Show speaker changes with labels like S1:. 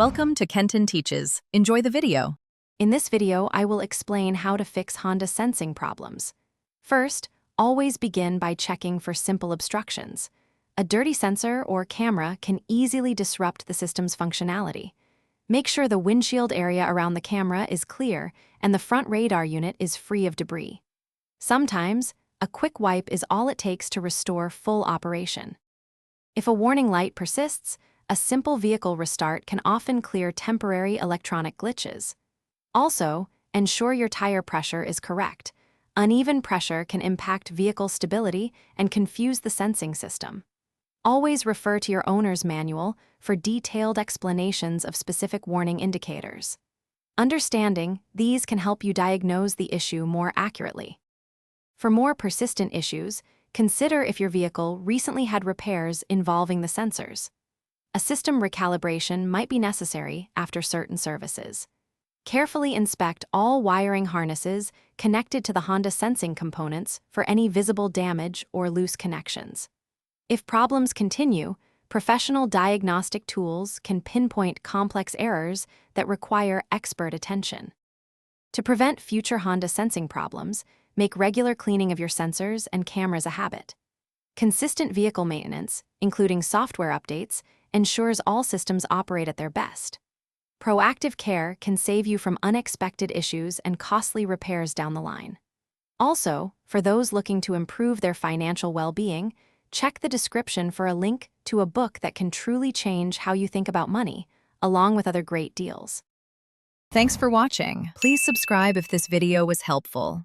S1: Welcome to Kenton Teaches. Enjoy the video.
S2: In this video, I will explain how to fix Honda sensing problems. First, always begin by checking for simple obstructions. A dirty sensor or camera can easily disrupt the system's functionality. Make sure the windshield area around the camera is clear and the front radar unit is free of debris. Sometimes, a quick wipe is all it takes to restore full operation. If a warning light persists, a simple vehicle restart can often clear temporary electronic glitches. Also, ensure your tire pressure is correct. Uneven pressure can impact vehicle stability and confuse the sensing system. Always refer to your owner's manual for detailed explanations of specific warning indicators. Understanding these can help you diagnose the issue more accurately. For more persistent issues, consider if your vehicle recently had repairs involving the sensors. A system recalibration might be necessary after certain services. Carefully inspect all wiring harnesses connected to the Honda sensing components for any visible damage or loose connections. If problems continue, professional diagnostic tools can pinpoint complex errors that require expert attention. To prevent future Honda sensing problems, make regular cleaning of your sensors and cameras a habit. Consistent vehicle maintenance, including software updates, ensures all systems operate at their best. Proactive care can save you from unexpected issues and costly repairs down the line. Also, for those looking to improve their financial well-being, check the description for a link to a book that can truly change how you think about money, along with other great deals.
S1: Thanks for watching. Please subscribe if this video was helpful.